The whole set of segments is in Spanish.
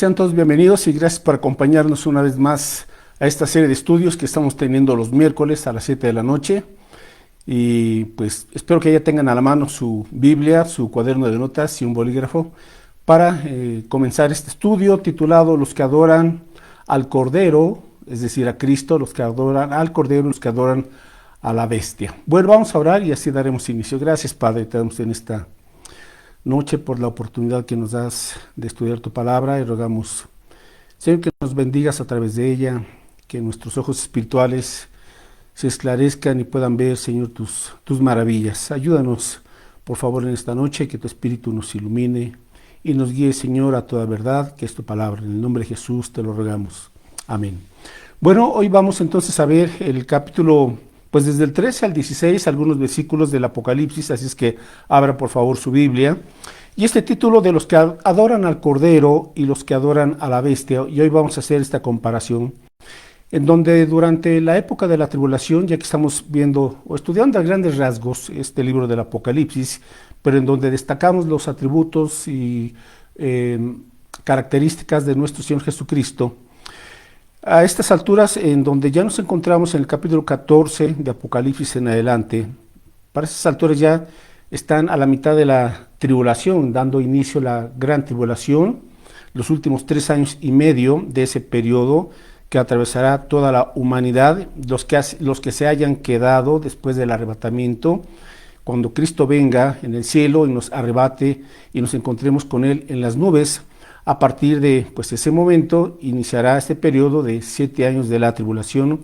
sean todos bienvenidos y gracias por acompañarnos una vez más a esta serie de estudios que estamos teniendo los miércoles a las 7 de la noche. Y pues espero que ya tengan a la mano su Biblia, su cuaderno de notas y un bolígrafo para comenzar este estudio titulado Los que adoran al Cordero, es decir, a Cristo, los que adoran al Cordero, los que adoran a la bestia. Bueno, vamos a orar y así daremos inicio. Gracias, Padre, te damos en esta noche por la oportunidad que nos das de estudiar tu palabra y rogamos, Señor, que nos bendigas a través de ella, que nuestros ojos espirituales se esclarezcan y puedan ver, Señor, tus maravillas. Ayúdanos, por favor, en esta noche, que tu Espíritu nos ilumine y nos guíe, Señor, a toda verdad, que es tu palabra. En el nombre de Jesús te lo rogamos. Amén. Bueno, hoy vamos entonces a ver el capítulo, pues desde el 13 al 16, algunos versículos del Apocalipsis, así es que abra por favor su Biblia. Y este título de los que adoran al Cordero y los que adoran a la bestia, y hoy vamos a hacer esta comparación, en donde durante la época de la tribulación, ya que estamos viendo o estudiando a grandes rasgos este libro del Apocalipsis, pero en donde destacamos los atributos y características de nuestro Señor Jesucristo, a estas alturas, en donde ya nos encontramos en el capítulo 14 de Apocalipsis en adelante, para esas alturas ya están a la mitad de la tribulación, dando inicio a la gran tribulación, los últimos 3 años y medio de ese periodo que atravesará toda la humanidad, los que se hayan quedado después del arrebatamiento, cuando Cristo venga en el cielo y nos arrebate y nos encontremos con Él en las nubes. A partir de ese momento iniciará este periodo de 7 años de la tribulación.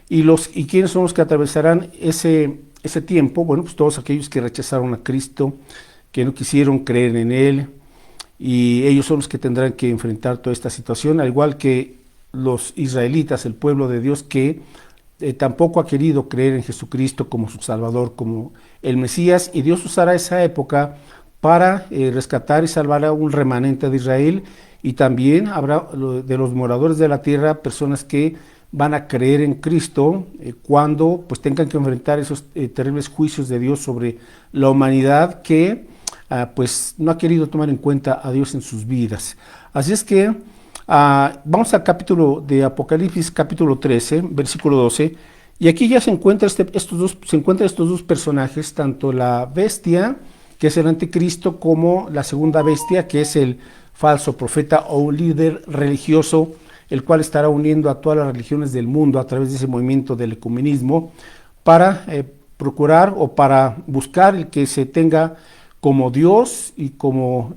¿Y quiénes son los que atravesarán ese tiempo? Bueno, pues todos aquellos que rechazaron a Cristo, que no quisieron creer en Él, y ellos son los que tendrán que enfrentar toda esta situación, al igual que los israelitas, el pueblo de Dios, que tampoco ha querido creer en Jesucristo como su Salvador, como el Mesías, y Dios usará esa época para rescatar y salvar a un remanente de Israel, y también habrá de los moradores de la tierra personas que van a creer en Cristo cuando pues tengan que enfrentar esos terribles juicios de Dios sobre la humanidad que pues no ha querido tomar en cuenta a Dios en sus vidas. Así es que vamos al capítulo de Apocalipsis, capítulo 13, versículo 12, y aquí ya se encuentran estos dos personajes, tanto la bestia, que es el anticristo, como la segunda bestia, que es el falso profeta o un líder religioso, el cual estará uniendo a todas las religiones del mundo a través de ese movimiento del ecumenismo para procurar o para buscar el que se tenga como Dios y como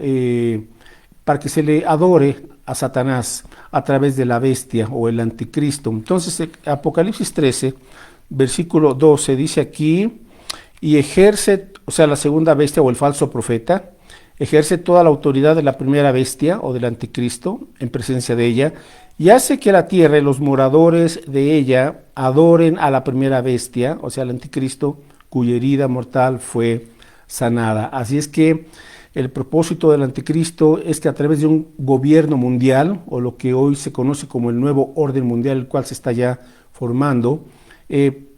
para que se le adore a Satanás a través de la bestia o el anticristo. Entonces, Apocalipsis 13, versículo 12, dice aquí: y ejerce, o sea, la segunda bestia o el falso profeta, ejerce toda la autoridad de la primera bestia o del anticristo en presencia de ella, y hace que la tierra y los moradores de ella adoren a la primera bestia, o sea, al anticristo, cuya herida mortal fue sanada. Así es que el propósito del anticristo es que a través de un gobierno mundial, o lo que hoy se conoce como el nuevo orden mundial, el cual se está ya formando, en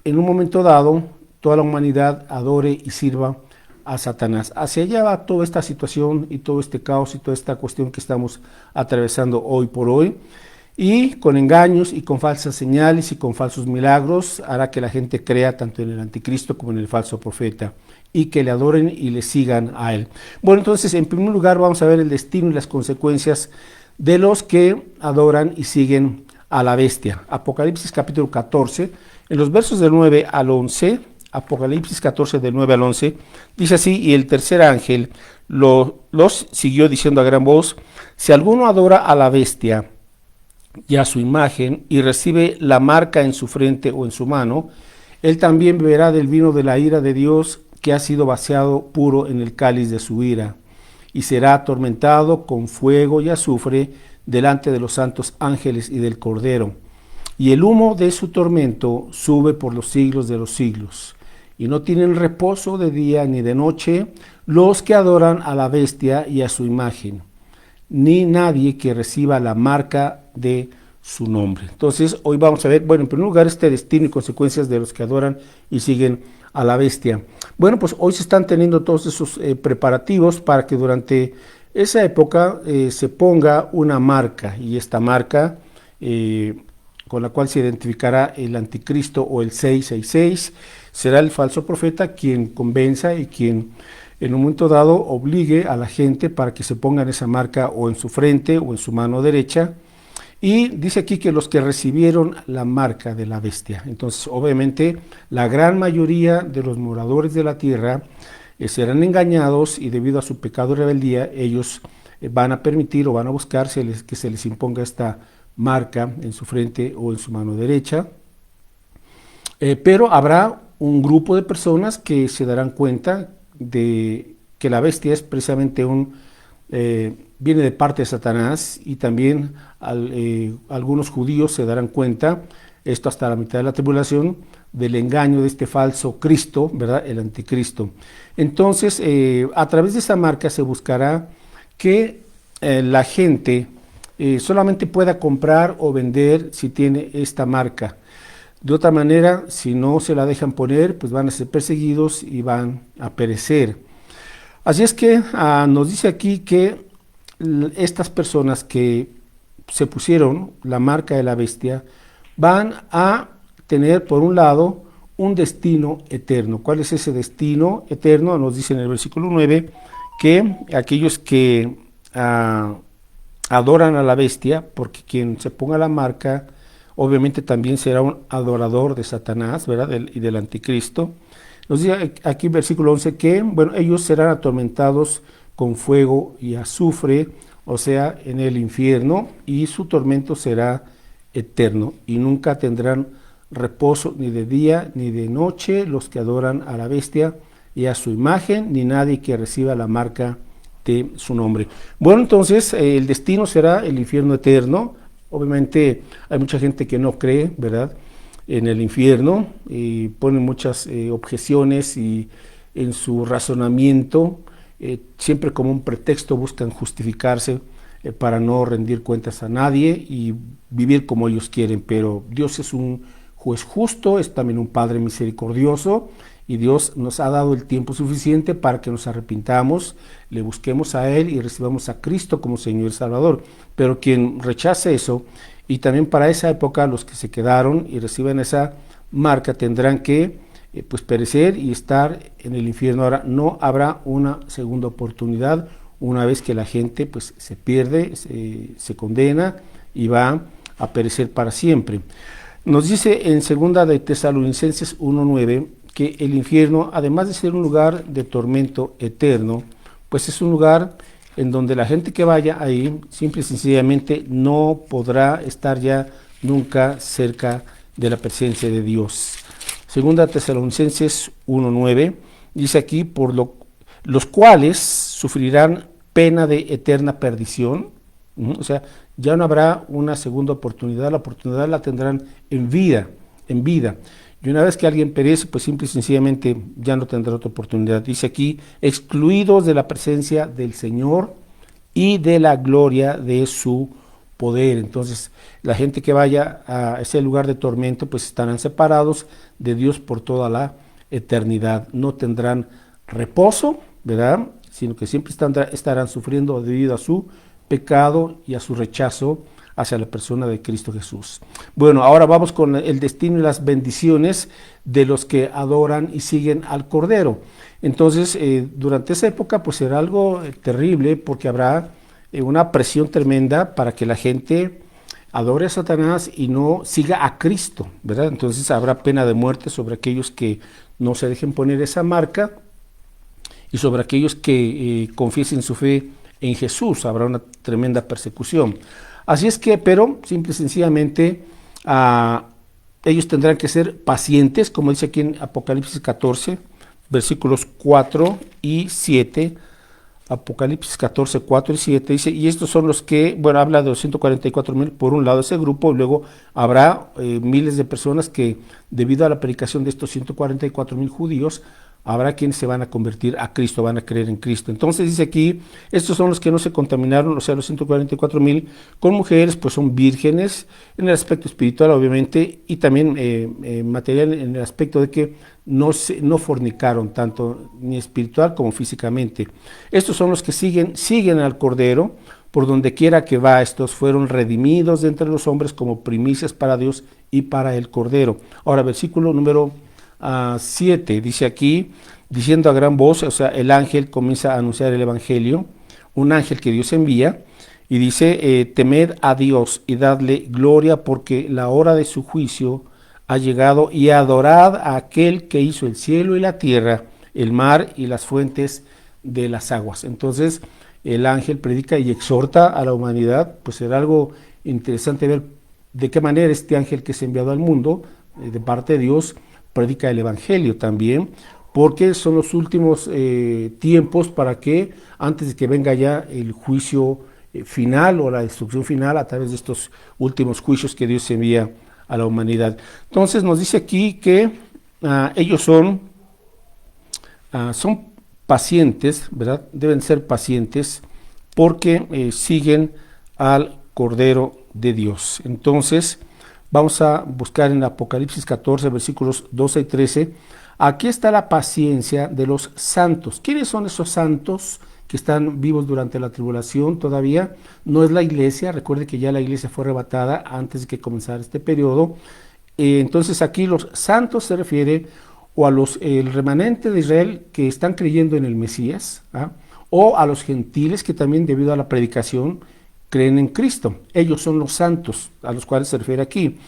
un momento dado, toda la humanidad adore y sirva a Satanás. Hacia allá va toda esta situación y todo este caos y toda esta cuestión que estamos atravesando hoy por hoy, y con engaños y con falsas señales y con falsos milagros hará que la gente crea tanto en el anticristo como en el falso profeta y que le adoren y le sigan a él. Bueno, entonces en primer lugar vamos a ver el destino y las consecuencias de los que adoran y siguen a la bestia. Apocalipsis capítulo 14, en los versos del 9 al 11, Apocalipsis 14 del 9 al 11, dice así: y el tercer ángel los siguió diciendo a gran voz: si alguno adora a la bestia y a su imagen y recibe la marca en su frente o en su mano, él también beberá del vino de la ira de Dios, que ha sido vaciado puro en el cáliz de su ira, y será atormentado con fuego y azufre delante de los santos ángeles y del Cordero. Y el humo de su tormento sube por los siglos de los siglos. Y no tienen reposo de día ni de noche los que adoran a la bestia y a su imagen, ni nadie que reciba la marca de su nombre. Entonces, hoy vamos a ver, bueno, en primer lugar, este destino y consecuencias de los que adoran y siguen a la bestia. Bueno, pues hoy se están teniendo todos esos preparativos para que durante esa época se ponga una marca, y esta marca con la cual se identificará el anticristo o el 666, será el falso profeta quien convenza y quien en un momento dado obligue a la gente para que se pongan esa marca o en su frente o en su mano derecha. Y dice aquí que los que recibieron la marca de la bestia. Entonces, obviamente, la gran mayoría de los moradores de la tierra serán engañados, y debido a su pecado y rebeldía, ellos van a permitir o van a buscar que se les imponga esta marca en su frente o en su mano derecha. Pero habrá un grupo de personas que se darán cuenta de que la bestia es precisamente viene de parte de Satanás, y también algunos judíos se darán cuenta, esto hasta la mitad de la tribulación, del engaño de este falso Cristo, ¿verdad? El anticristo. Entonces, a través de esa marca se buscará que la gente solamente pueda comprar o vender si tiene esta marca. De otra manera, si no se la dejan poner, pues van a ser perseguidos y van a perecer. Así es que nos dice aquí que estas personas que se pusieron la marca de la bestia van a tener, por un lado, un destino eterno. ¿Cuál es ese destino eterno? Nos dice en el versículo 9 que aquellos que adoran a la bestia, porque quien se ponga la marca obviamente también será un adorador de Satanás, ¿verdad? Y del anticristo. Nos dice aquí en versículo 11 que, bueno, ellos serán atormentados con fuego y azufre, o sea, en el infierno, y su tormento será eterno, y nunca tendrán reposo ni de día ni de noche los que adoran a la bestia y a su imagen, ni nadie que reciba la marca de su nombre. Bueno, entonces el destino será el infierno eterno. Obviamente hay mucha gente que no cree, ¿verdad?, en el infierno, y ponen muchas objeciones, y en su razonamiento siempre como un pretexto buscan justificarse para no rendir cuentas a nadie y vivir como ellos quieren. Pero Dios es un juez justo, es también un Padre misericordioso, y Dios nos ha dado el tiempo suficiente para que nos arrepintamos, le busquemos a Él y recibamos a Cristo como Señor y Salvador. Pero quien rechace eso, y también para esa época los que se quedaron y reciben esa marca, tendrán que pues perecer y estar en el infierno. Ahora no habrá una segunda oportunidad una vez que la gente pues se pierde, se condena y va a perecer para siempre. Nos dice en 2 de Tesalonicenses 1:9 que el infierno, además de ser un lugar de tormento eterno, pues es un lugar en donde la gente que vaya ahí, simple y sencillamente, no podrá estar ya nunca cerca de la presencia de Dios. 2 Tesalonicenses 1:9 dice aquí, los cuales sufrirán pena de eterna perdición. O sea, ya no habrá una segunda oportunidad, la oportunidad la tendrán en vida. Y una vez que alguien perece, pues simple y sencillamente ya no tendrá otra oportunidad. Dice aquí, excluidos de la presencia del Señor y de la gloria de su poder. Entonces, la gente que vaya a ese lugar de tormento, pues estarán separados de Dios por toda la eternidad. No tendrán reposo, ¿verdad?, sino que siempre estarán sufriendo debido a su pecado y a su rechazo hacia la persona de Cristo Jesús. Bueno, ahora vamos con el destino y las bendiciones de los que adoran y siguen al Cordero. Entonces, durante esa época, pues será algo terrible, porque habrá una presión tremenda para que la gente adore a Satanás y no siga a Cristo, ¿verdad? Entonces habrá pena de muerte sobre aquellos que no se dejen poner esa marca, y sobre aquellos que confiesen su fe en Jesús habrá una tremenda persecución. Así es que, pero simple y sencillamente, ellos tendrán que ser pacientes, como dice aquí en Apocalipsis 14, versículos 4 y 7. Apocalipsis 14, 4 y 7 dice, y estos son los que, bueno, habla de los 144,000 por un lado ese grupo, y luego habrá miles de personas que, debido a la predicación de estos 144,000 judíos, habrá quienes se van a convertir a Cristo, van a creer en Cristo. Entonces dice aquí, estos son los que no se contaminaron, o sea, los 144,000 con mujeres, pues son vírgenes en el aspecto espiritual, obviamente, y también material en el aspecto de que no fornicaron, tanto ni espiritual como físicamente. Estos son los que siguen al Cordero, por donde quiera que va. Estos fueron redimidos de entre los hombres como primicias para Dios y para el Cordero. Ahora, versículo número 7, dice aquí, diciendo a gran voz, o sea, el ángel comienza a anunciar el Evangelio, un ángel que Dios envía, y dice, temed a Dios y dadle gloria, porque la hora de su juicio ha llegado, y adorad a aquel que hizo el cielo y la tierra, el mar y las fuentes de las aguas. Entonces, el ángel predica y exhorta a la humanidad. Pues será algo interesante ver de qué manera este ángel que es enviado al mundo, de parte de Dios, predica el Evangelio también, porque son los últimos tiempos para que, antes de que venga ya el juicio final o la destrucción final, a través de estos últimos juicios que Dios envía a la humanidad. Entonces nos dice aquí que ellos son pacientes, ¿verdad? Deben ser pacientes porque siguen al Cordero de Dios. Entonces, vamos a buscar en Apocalipsis 14, versículos 12 y 13. Aquí está la paciencia de los santos. ¿Quiénes son esos santos que están vivos durante la tribulación todavía? No es la iglesia. Recuerde que ya la iglesia fue arrebatada antes de que comenzara este periodo. Entonces aquí los santos se refiere o a el remanente de Israel que están creyendo en el Mesías, o a los gentiles que también, debido a la predicación, creen en Cristo. Ellos son los santos a los cuales se refiere aquí.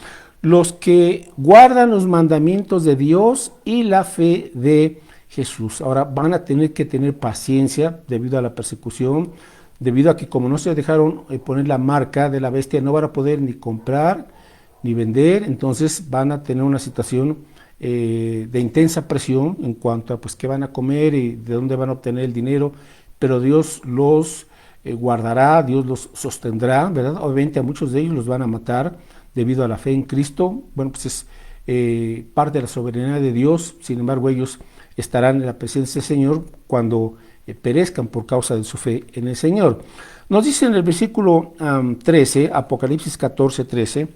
Los que guardan los mandamientos de Dios y la fe de Jesús. Ahora van a tener que tener paciencia debido a la persecución, debido a que como no se dejaron poner la marca de la bestia, no van a poder ni comprar ni vender. Entonces van a tener una situación de intensa presión en cuanto a pues qué van a comer y de dónde van a obtener el dinero, pero Dios los guardará, Dios los sostendrá, ¿verdad? Obviamente a muchos de ellos los van a matar debido a la fe en Cristo. Bueno, pues es parte de la soberanía de Dios. Sin embargo, ellos estarán en la presencia del Señor cuando perezcan por causa de su fe en el Señor. Nos dice en el versículo 13, Apocalipsis 14, 13,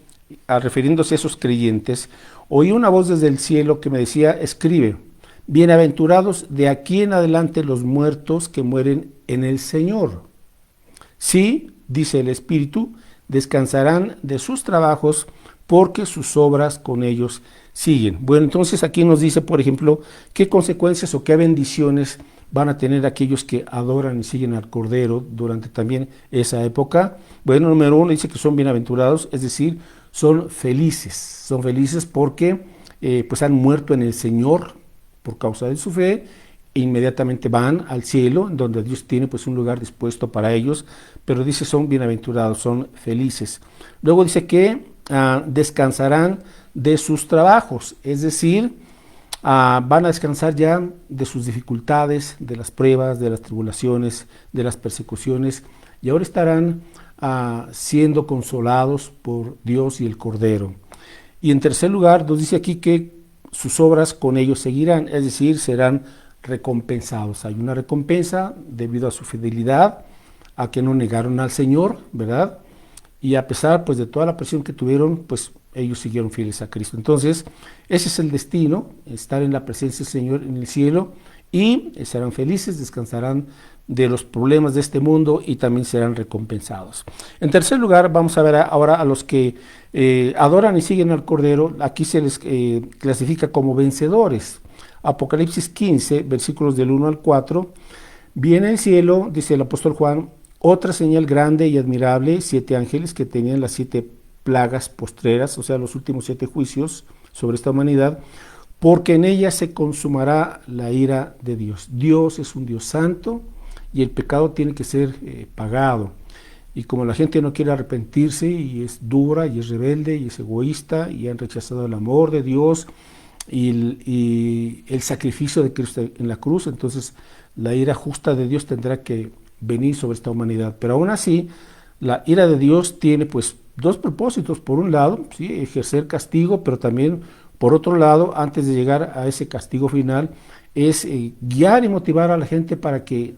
refiriéndose a esos creyentes, oí una voz desde el cielo que me decía, escribe, bienaventurados de aquí en adelante los muertos que mueren en el Señor. Sí, dice el Espíritu, descansarán de sus trabajos porque sus obras con ellos siguen. Bueno, entonces aquí nos dice, por ejemplo, qué consecuencias o qué bendiciones van a tener aquellos que adoran y siguen al Cordero durante también esa época. Bueno, número 1 dice que son bienaventurados, es decir, son felices porque pues han muerto en el Señor por causa de su fe, e inmediatamente van al cielo, donde Dios tiene pues un lugar dispuesto para ellos, pero dice son bienaventurados, son felices. Luego dice que descansarán de sus trabajos, es decir, van a descansar ya de sus dificultades, de las pruebas, de las tribulaciones, de las persecuciones, y ahora estarán siendo consolados por Dios y el Cordero. Y en tercer lugar, nos dice aquí que sus obras con ellos seguirán, es decir, serán recompensados. Hay una recompensa debido a su fidelidad, a que no negaron al Señor, ¿verdad? Y a pesar pues de toda la presión que tuvieron, pues ellos siguieron fieles a Cristo. Entonces, ese es el destino, estar en la presencia del Señor en el cielo, y serán felices, descansarán de los problemas de este mundo y también serán recompensados. En tercer lugar, vamos a ver ahora a los que adoran y siguen al Cordero. Aquí se les clasifica como vencedores. Apocalipsis 15, versículos del 1 al 4. Vi en el cielo, dice el apóstol Juan, otra señal grande y admirable, 7 ángeles que tenían las 7 plagas postreras, o sea, los últimos 7 juicios sobre esta humanidad, porque en ella se consumará la ira de Dios. Dios es un Dios santo y el pecado tiene que ser pagado. Y como la gente no quiere arrepentirse y es dura y es rebelde y es egoísta y han rechazado el amor de Dios y el sacrificio de Cristo en la cruz, entonces la ira justa de Dios tendrá que venir sobre esta humanidad. Pero aún así, la ira de Dios tiene pues 2 propósitos. Por un lado, ejercer castigo, pero también por otro lado, antes de llegar a ese castigo final, es guiar y motivar a la gente para que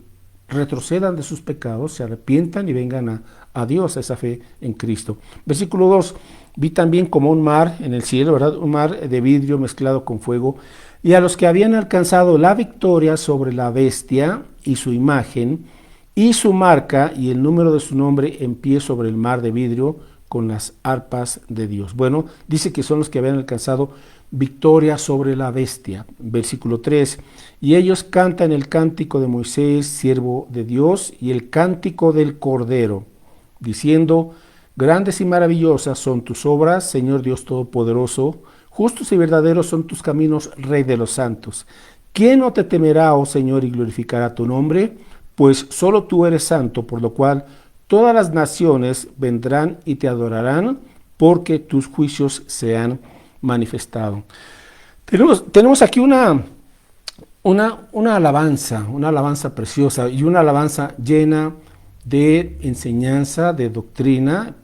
retrocedan de sus pecados, se arrepientan y vengan a Dios, a esa fe en Cristo. Versículo 2, vi también como un mar en el cielo, ¿verdad? Un mar de vidrio mezclado con fuego, y a los que habían alcanzado la victoria sobre la bestia y su imagen, y su marca y el número de su nombre en pie sobre el mar de vidrio con las arpas de Dios. Bueno, dice que son los que habían alcanzado victoria sobre la bestia. Versículo 3, y ellos cantan el cántico de Moisés, siervo de Dios, y el cántico del Cordero, diciendo, grandes y maravillosas son tus obras, Señor Dios Todopoderoso, justos y verdaderos son tus caminos, Rey de los santos. ¿Quién no te temerá, oh Señor, y glorificará tu nombre? Pues solo tú eres santo, por lo cual todas las naciones vendrán y te porque tus juicios se han manifestado. Tenemos aquí una alabanza preciosa y una alabanza llena de enseñanza, de doctrina,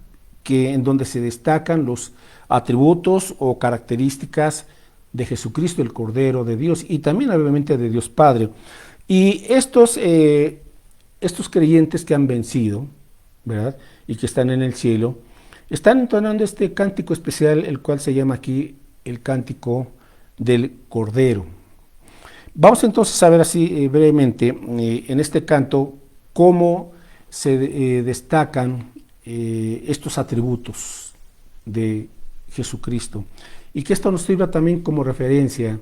en donde se destacan los atributos o características de Jesucristo, el Cordero de Dios, y también obviamente de Dios Padre. Y estos creyentes que han vencido, ¿verdad? Y que están en el cielo, están entonando este cántico especial, el cual se llama aquí el cántico del Cordero. Vamos entonces a ver así brevemente en este canto cómo se destacan estos atributos de Jesucristo, y que esto nos sirva también como referencia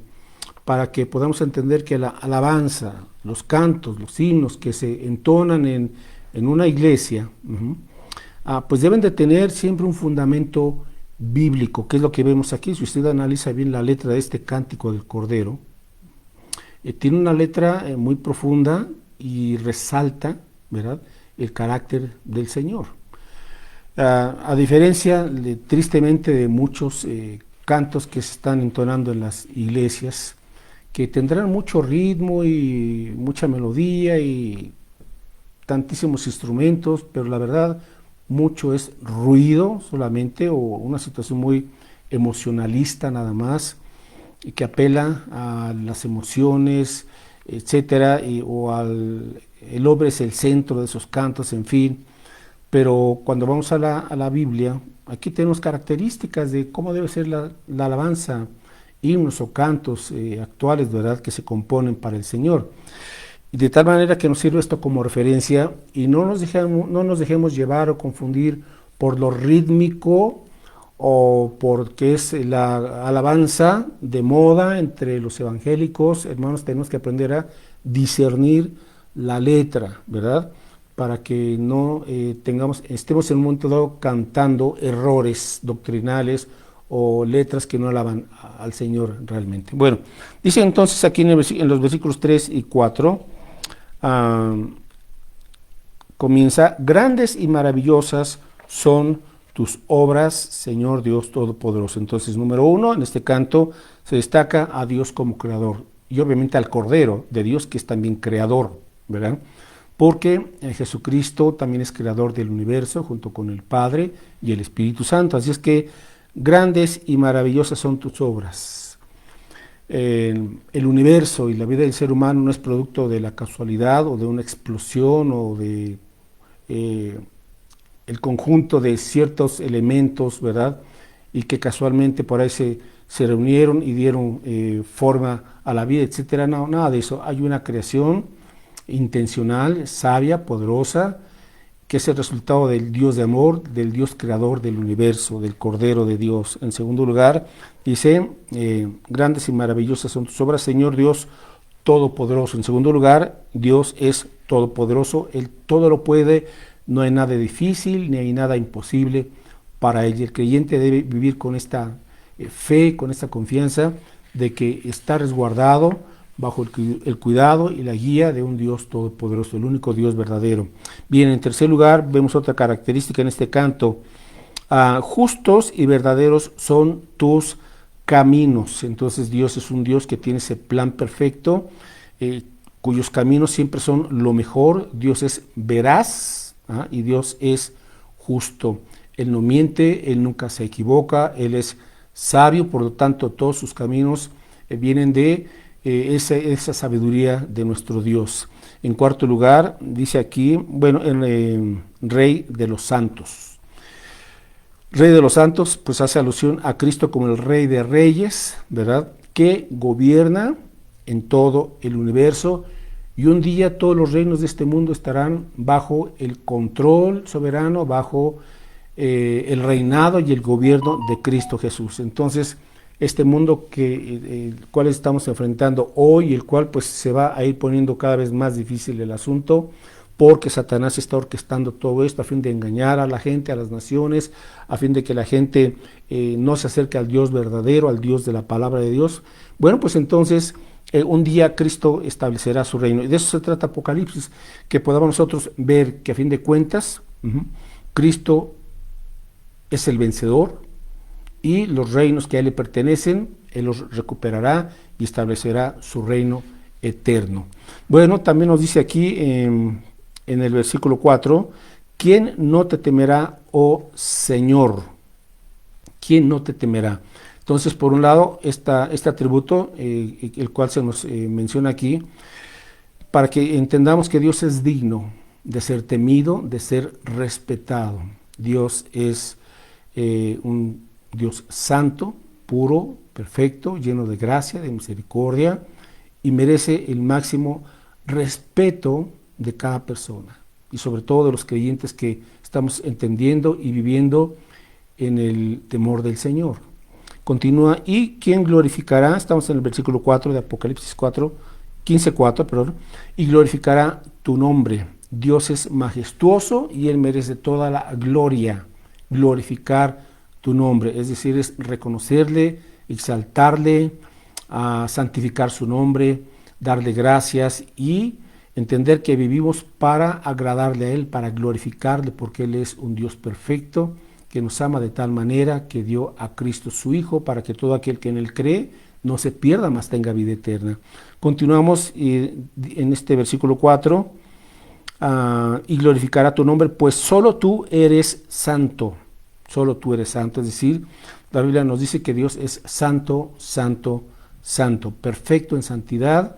para que podamos entender que la alabanza, los cantos, los himnos que se entonan en una iglesia, pues deben de tener siempre un fundamento bíblico, que es lo que vemos aquí. Si usted analiza bien la letra de este cántico del Cordero, tiene una letra muy profunda y resalta, ¿verdad?, el carácter del Señor. A diferencia, tristemente, de muchos cantos que se están entonando en las iglesias, que tendrán mucho ritmo y mucha melodía y tantísimos instrumentos, pero la verdad mucho es ruido solamente, o una situación muy emocionalista nada más, y que apela a las emociones, etcétera, el hombre es el centro de esos cantos, en fin. Pero cuando vamos a la Biblia, aquí tenemos características de cómo debe ser la alabanza, himnos o cantos actuales, ¿verdad?, que se componen para el Señor. Y de tal manera que nos sirve esto como referencia, y no nos dejemos llevar o confundir por lo rítmico o porque es la alabanza de moda entre los evangélicos. Hermanos, tenemos que aprender a discernir la letra, ¿verdad?, para que no estemos en un momento dado cantando errores doctrinales o letras que no alaban al Señor realmente. Bueno, dice entonces aquí en los versículos 3 y 4, comienza, grandes y maravillosas son tus obras, Señor Dios Todopoderoso. Entonces, número 1, en este canto se destaca a Dios como creador, y obviamente al Cordero de Dios, que es también creador, ¿verdad?, porque Jesucristo también es creador del universo junto con el Padre y el Espíritu Santo. Así es que grandes y maravillosas son tus obras. El universo y la vida del ser humano no es producto de la casualidad o de una explosión o de el conjunto de ciertos elementos, ¿verdad?, y que casualmente por ahí se reunieron y dieron forma a la vida, etcétera. No, nada de eso. Hay una creación intencional, sabia, poderosa, que es el resultado del Dios de amor, del Dios creador del universo, del Cordero de Dios. En segundo lugar, dice, grandes y maravillosas son tus obras, Señor Dios Todopoderoso. En segundo lugar, Dios es todopoderoso, Él todo lo puede, no hay nada difícil, ni hay nada imposible para Él. Y el creyente debe vivir con esta fe, con esta confianza de que está resguardado bajo el cuidado y la guía de un Dios todopoderoso, el único Dios verdadero. Bien, en tercer lugar, vemos otra característica en este canto. Justos y verdaderos son tus caminos. Entonces Dios es un Dios que tiene ese plan perfecto, cuyos caminos siempre son lo mejor. Dios es veraz y Dios es justo. Él no miente, Él nunca se equivoca, Él es sabio, por lo tanto todos sus caminos vienen de esa sabiduría de nuestro Dios. En cuarto lugar, dice aquí, bueno, Rey de los Santos. Rey de los Santos, pues hace alusión a Cristo como el Rey de Reyes, ¿verdad? Que gobierna en todo el universo, y un día todos los reinos de este mundo estarán bajo el control soberano, bajo el reinado y el gobierno de Cristo Jesús. Entonces, este mundo el cual estamos enfrentando hoy, el cual pues se va a ir poniendo cada vez más difícil el asunto, porque Satanás está orquestando todo esto a fin de engañar a la gente, a las naciones, a fin de que la gente no se acerque al Dios verdadero, al Dios de la palabra de Dios. Bueno, pues entonces un día Cristo establecerá su reino, y de eso se trata Apocalipsis, que podamos nosotros ver que a fin de cuentas Cristo es el vencedor, y los reinos que a él le pertenecen, él los recuperará y establecerá su reino eterno. Bueno, también nos dice aquí en el versículo 4, ¿quién no te temerá, oh Señor? ¿Quién no te temerá? Entonces, por un lado, este atributo, el cual se nos menciona aquí, para que entendamos que Dios es digno de ser temido, de ser respetado. Dios es un Dios santo, puro, perfecto, lleno de gracia, de misericordia, y merece el máximo respeto de cada persona, y sobre todo de los creyentes que estamos entendiendo y viviendo en el temor del Señor. Continúa, ¿y quién glorificará? Estamos en el versículo 4 de Apocalipsis 15:4, perdón, y glorificará tu nombre. Dios es majestuoso y Él merece toda la gloria. Glorificar tu nombre, es decir, es reconocerle, exaltarle, santificar su nombre, darle gracias y entender que vivimos para agradarle a Él, para glorificarle, porque Él es un Dios perfecto, que nos ama de tal manera que dio a Cristo su Hijo, para que todo aquel que en Él cree no se pierda, mas tenga vida eterna. Continuamos en este versículo 4, y glorificará tu nombre, pues solo tú eres santo. Solo tú eres santo, es decir, la Biblia nos dice que Dios es santo, santo, santo, perfecto en santidad,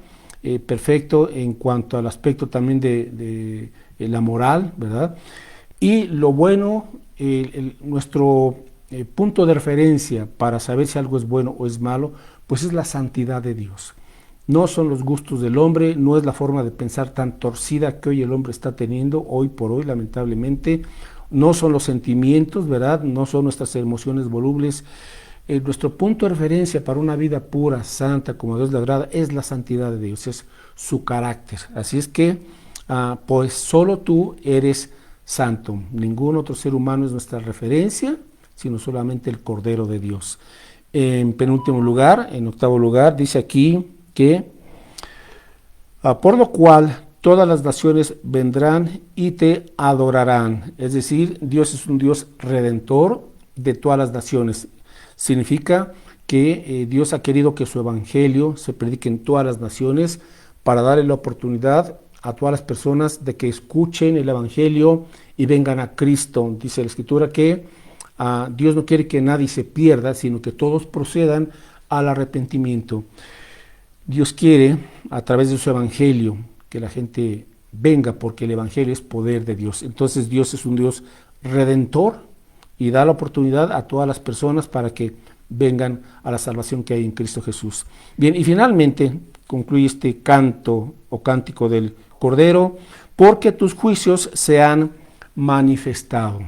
perfecto en cuanto al aspecto también de la moral, ¿verdad? Y lo bueno, nuestro punto de referencia para saber si algo es bueno o es malo, pues es la santidad de Dios. No son los gustos del hombre, no es la forma de pensar tan torcida que hoy el hombre está teniendo, hoy por hoy, lamentablemente. No son los sentimientos, ¿verdad? No son nuestras emociones volubles. Nuestro punto de referencia para una vida pura, santa, como a Dios le agrada, es la santidad de Dios, es su carácter. Así es que, pues solo tú eres santo. Ningún otro ser humano es nuestra referencia, sino solamente el Cordero de Dios. En penúltimo lugar, en octavo lugar, dice aquí que, por lo cual todas las naciones vendrán y te adorarán. Es decir, Dios es un Dios redentor de todas las naciones. Significa que Dios ha querido que su evangelio se predique en todas las naciones para darle la oportunidad a todas las personas de que escuchen el evangelio y vengan a Cristo. Dice la Escritura que Dios no quiere que nadie se pierda, sino que todos procedan al arrepentimiento. Dios quiere, a través de su evangelio, que la gente venga, porque el evangelio es poder de Dios. Entonces Dios es un Dios redentor y da la oportunidad a todas las personas para que vengan a la salvación que hay en Cristo Jesús. Bien, y finalmente concluye este canto o cántico del Cordero, porque tus juicios se han manifestado.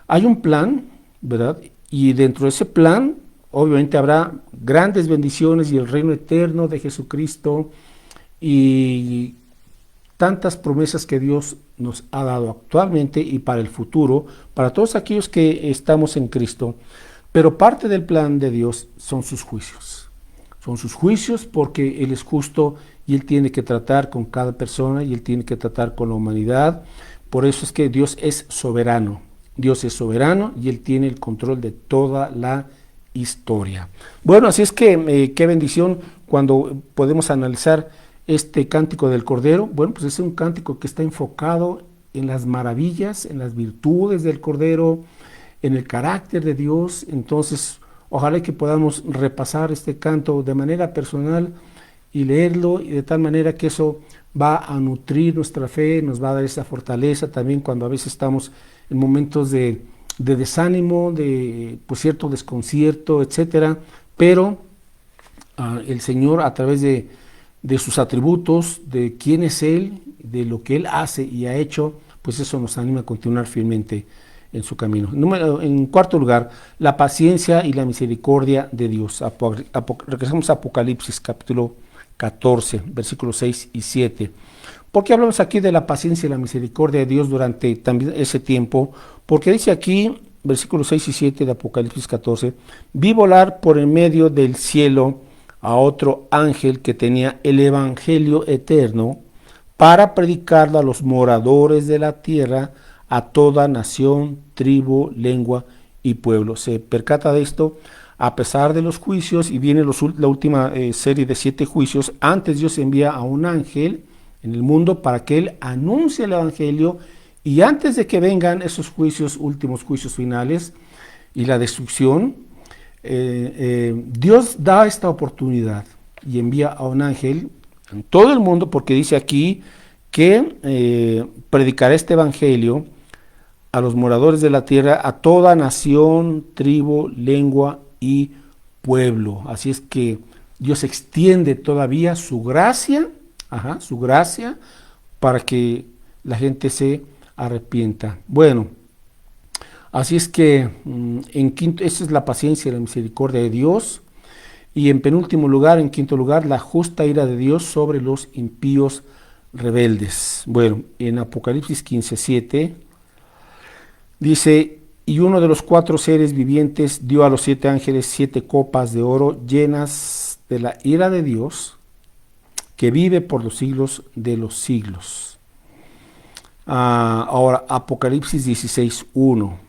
Hay un plan, ¿verdad? Y dentro de ese plan, obviamente habrá grandes bendiciones y el reino eterno de Jesucristo, y tantas promesas que Dios nos ha dado actualmente y para el futuro, para todos aquellos que estamos en Cristo. Pero parte del plan de Dios son sus juicios. Son sus juicios porque Él es justo y Él tiene que tratar con cada persona y Él tiene que tratar con la humanidad. Por eso es que Dios es soberano. Dios es soberano y Él tiene el control de toda la historia. Bueno, así es que qué bendición cuando podemos analizar este cántico del Cordero. Bueno, pues es un cántico que está enfocado en las maravillas, en las virtudes del Cordero, en el carácter de Dios. Entonces, ojalá que podamos repasar este canto de manera personal y leerlo, y de tal manera que eso va a nutrir nuestra fe, nos va a dar esa fortaleza también cuando a veces estamos en momentos de desánimo, de pues, cierto desconcierto, etcétera, pero el Señor a través de sus atributos, de quién es Él, de lo que Él hace y ha hecho, pues eso nos anima a continuar fielmente en su camino. En cuarto lugar, la paciencia y la misericordia de Dios. Regresamos a Apocalipsis capítulo 14, versículos 6 y 7. ¿Por qué hablamos aquí de la paciencia y la misericordia de Dios durante también ese tiempo? Porque dice aquí, versículos 6 y 7 de Apocalipsis 14, vi volar por en medio del cielo a otro ángel que tenía el evangelio eterno para predicarlo a los moradores de la tierra, a toda nación, tribu, lengua y pueblo. Se percata de esto a pesar de los juicios, y viene la última serie de 7 juicios. Antes Dios envía a un ángel en el mundo para que él anuncie el evangelio, y antes de que vengan esos juicios, últimos juicios finales y la destrucción, Dios da esta oportunidad y envía a un ángel en todo el mundo, porque dice aquí que predicará este evangelio a los moradores de la tierra, a toda nación, tribu, lengua y pueblo. Así es que Dios extiende todavía su gracia, para que la gente se arrepienta. Bueno, así es que esa es la paciencia y la misericordia de Dios. Y en penúltimo lugar, en quinto lugar, la justa ira de Dios sobre los impíos rebeldes. Bueno, en Apocalipsis 15:7 dice: y uno de los 4 seres vivientes dio a los 7 ángeles 7 copas de oro llenas de la ira de Dios, que vive por los siglos de los siglos. Ahora, Apocalipsis 16:1.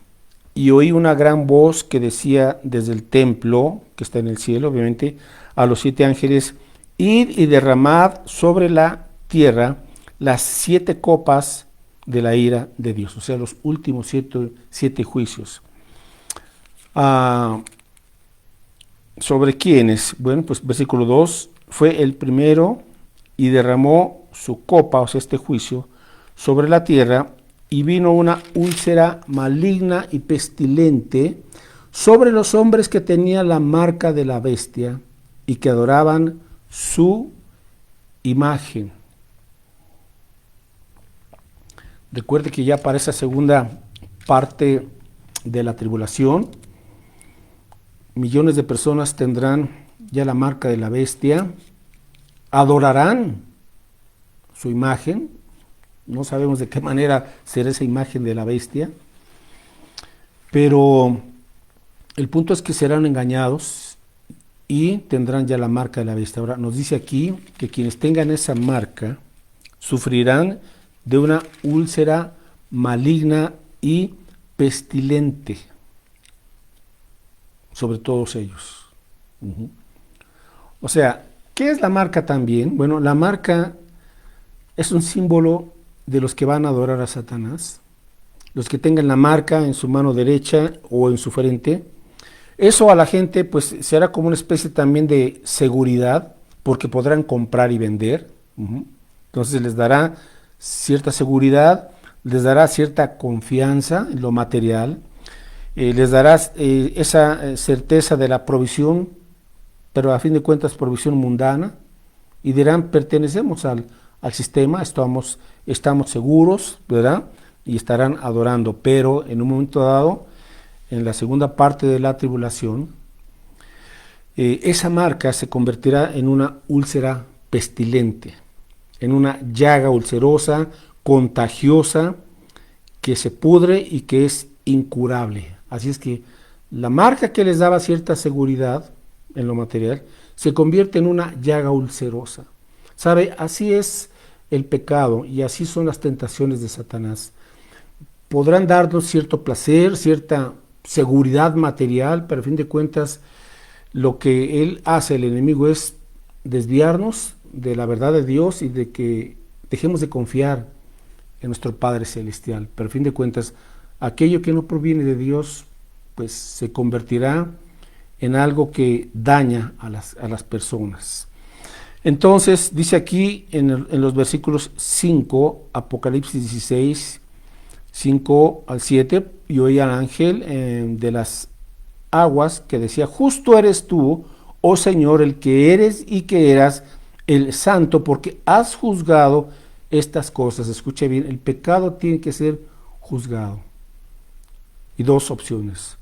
Y oí una gran voz que decía desde el templo, que está en el cielo, obviamente, a los 7 ángeles: id y derramad sobre la tierra las 7 copas de la ira de Dios, o sea, los últimos 7 juicios. ¿Sobre quiénes? Bueno, pues versículo 2, fue el primero y derramó su copa, o sea, este juicio, sobre la tierra, y vino una úlcera maligna y pestilente sobre los hombres que tenían la marca de la bestia y que adoraban su imagen. Recuerde que ya para esa segunda parte de la tribulación, millones de personas tendrán ya la marca de la bestia, adorarán su imagen. No sabemos de qué manera será esa imagen de la bestia, pero el punto es que serán engañados y tendrán ya la marca de la bestia. Ahora nos dice aquí que quienes tengan esa marca sufrirán de una úlcera maligna y pestilente sobre todos ellos. O sea, ¿qué es la marca también? Bueno, la marca es un símbolo de los que van a adorar a Satanás, los que tengan la marca en su mano derecha o en su frente. Eso a la gente pues será como una especie también de seguridad, porque podrán comprar y vender. Entonces les dará cierta seguridad, les dará cierta confianza en lo material, les dará esa certeza de la provisión, pero a fin de cuentas provisión mundana, y dirán: pertenecemos al sistema, estamos seguros, ¿verdad? Y estarán adorando, pero en un momento dado, en la segunda parte de la tribulación, esa marca se convertirá en una úlcera pestilente, en una llaga ulcerosa, contagiosa, que se pudre y que es incurable. Así es que la marca que les daba cierta seguridad en lo material se convierte en una llaga ulcerosa. ¿Sabe? Así es el pecado y así son las tentaciones de Satanás. Podrán darnos cierto placer, cierta seguridad material, pero a fin de cuentas lo que él hace, el enemigo, es desviarnos de la verdad de Dios y de que dejemos de confiar en nuestro Padre Celestial. Pero a fin de cuentas, aquello que no proviene de Dios, pues se convertirá en algo que daña a las personas. Entonces, dice aquí en los versículos 5, Apocalipsis 16, 5 al 7, y oí al ángel de las aguas que decía, justo eres tú, oh Señor, el que eres y que eras el santo, porque has juzgado estas cosas. Escuche bien, el pecado tiene que ser juzgado. Y dos opciones.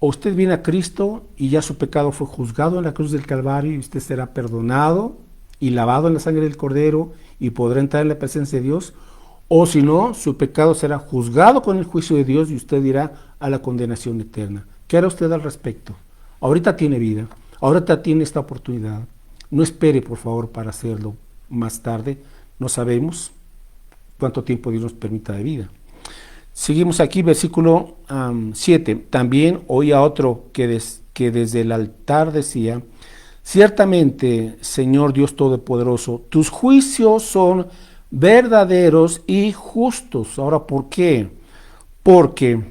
O usted viene a Cristo y ya su pecado fue juzgado en la cruz del Calvario y usted será perdonado y lavado en la sangre del Cordero y podrá entrar en la presencia de Dios. O si no, su pecado será juzgado con el juicio de Dios y usted irá a la condenación eterna. ¿Qué hará usted al respecto? Ahorita tiene vida, ahorita tiene esta oportunidad. No espere, por favor, para hacerlo más tarde. No sabemos cuánto tiempo Dios nos permita de vida. Seguimos aquí, versículo 7. También oí a otro que desde el altar decía, ciertamente, Señor Dios Todopoderoso, tus juicios son verdaderos y justos. Ahora, ¿por qué? Porque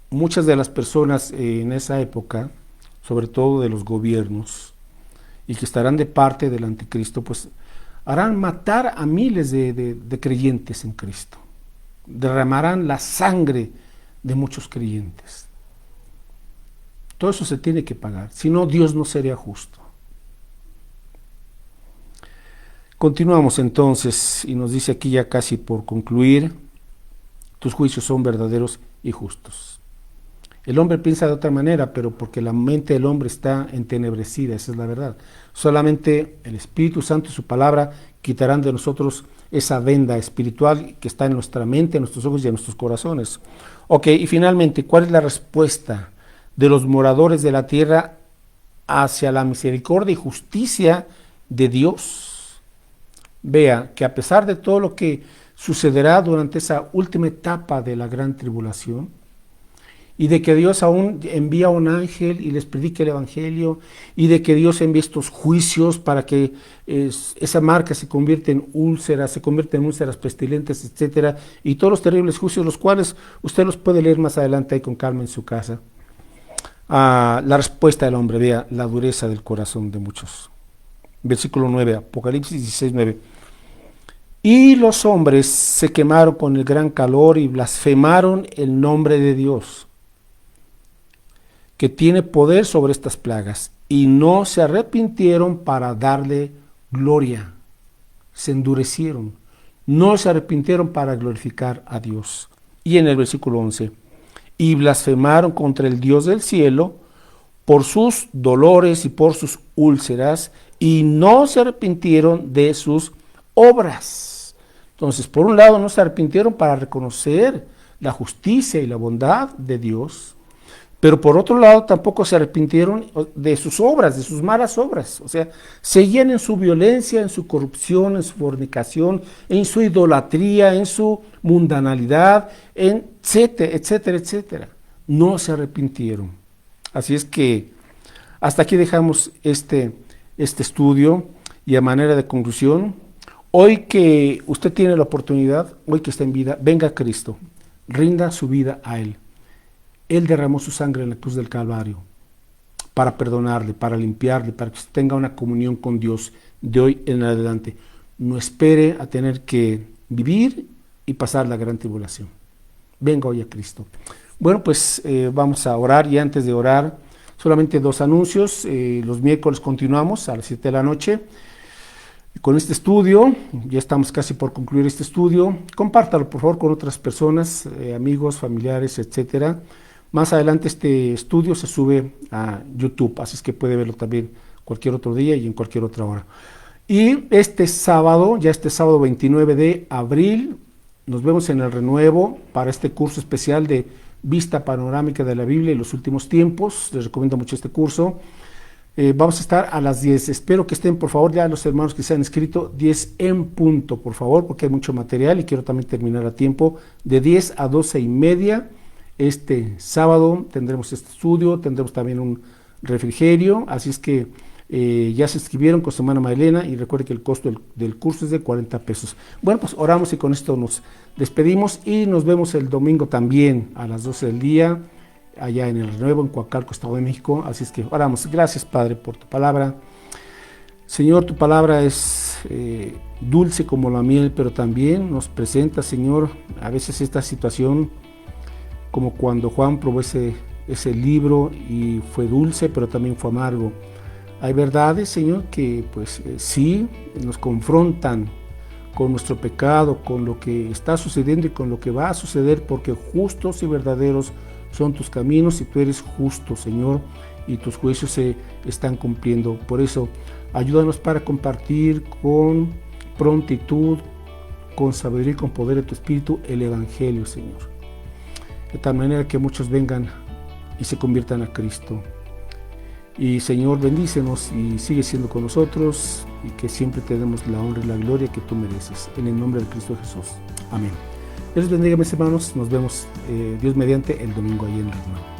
muchas de las personas en esa época, sobre todo de los gobiernos, y que estarán de parte del anticristo, pues harán matar a miles de creyentes en Cristo. Derramarán la sangre de muchos creyentes. Todo eso se tiene que pagar, si no, Dios no sería justo. Continuamos entonces, y nos dice aquí ya casi por concluir, tus juicios son verdaderos y justos. El hombre piensa de otra manera, pero porque la mente del hombre está entenebrecida, esa es la verdad. Solamente el Espíritu Santo y su palabra quitarán de nosotros esa venda espiritual que está en nuestra mente, en nuestros ojos y en nuestros corazones. Ok, y finalmente, ¿cuál es la respuesta de los moradores de la tierra hacia la misericordia y justicia de Dios? Vea que a pesar de todo lo que sucederá durante esa última etapa de la gran tribulación, y de que Dios aún envía un ángel y les predique el evangelio, y de que Dios envía estos juicios para que esa marca se convierta en úlceras, pestilentes, etcétera, y todos los terribles juicios, los cuales usted los puede leer más adelante ahí con calma en su casa. La respuesta del hombre, vea la dureza del corazón de muchos. Versículo 9, Apocalipsis 16, 9. Y los hombres se quemaron con el gran calor y blasfemaron el nombre de Dios, que tiene poder sobre estas plagas, y no se arrepintieron para darle gloria. Se endurecieron, no se arrepintieron para glorificar a Dios. Y en el versículo 11, y blasfemaron contra el Dios del cielo por sus dolores y por sus úlceras, y no se arrepintieron de sus obras. Entonces, por un lado, no se arrepintieron para reconocer la justicia y la bondad de Dios, pero por otro lado tampoco se arrepintieron de sus obras, de sus malas obras. O sea, seguían en su violencia, en su corrupción, en su fornicación, en su idolatría, en su mundanalidad, etcétera, etcétera, etcétera. No se arrepintieron. Así es que hasta aquí dejamos este estudio, y a manera de conclusión, hoy que usted tiene la oportunidad, hoy que está en vida, venga a Cristo, rinda su vida a Él. Él derramó su sangre en la cruz del Calvario para perdonarle, para limpiarle, para que usted tenga una comunión con Dios de hoy en adelante. No espere a tener que vivir y pasar la gran tribulación. Venga hoy a Cristo. Bueno, pues vamos a orar, y antes de orar, solamente dos anuncios. Los miércoles continuamos a las 7 de la noche con este estudio. Ya estamos casi por concluir este estudio. Compártalo, por favor, con otras personas, amigos, familiares, etcétera. Más adelante este estudio se sube a YouTube, así es que puede verlo también cualquier otro día y en cualquier otra hora. Y este sábado 29 de abril, nos vemos en el Renuevo para este curso especial de Vista Panorámica de la Biblia y los Últimos Tiempos. Les recomiendo mucho este curso. Vamos a estar a las 10. Espero que estén, por favor, ya los hermanos que se han inscrito, 10 en punto, por favor, porque hay mucho material y quiero también terminar a tiempo. De 10 a 12:30. Este sábado tendremos este estudio, tendremos también un refrigerio, así es que ya se inscribieron con su hermana Maylena, y recuerde que el costo del curso es de 40 pesos. Bueno, pues oramos y con esto nos despedimos, y nos vemos el domingo también a las 12 del día, allá en el Renuevo, en Coacalco, Estado de México. Así es que oramos. Gracias, Padre, por tu palabra. Señor, tu palabra es dulce como la miel, pero también nos presenta, Señor, a veces esta situación como cuando Juan probó ese libro y fue dulce, pero también fue amargo. Hay verdades, Señor, que pues sí nos confrontan con nuestro pecado, con lo que está sucediendo y con lo que va a suceder, porque justos y verdaderos son tus caminos y tú eres justo, Señor, y tus juicios se están cumpliendo. Por eso, ayúdanos para compartir con prontitud, con sabiduría y con poder de tu Espíritu el Evangelio, Señor. De tal manera que muchos vengan y se conviertan a Cristo. Y Señor, bendícenos y sigue siendo con nosotros y que siempre te demos la honra y la gloria que tú mereces. En el nombre de Cristo Jesús. Amén. Dios bendiga, mis hermanos. Nos vemos, Dios mediante, el domingo ahí en Redman.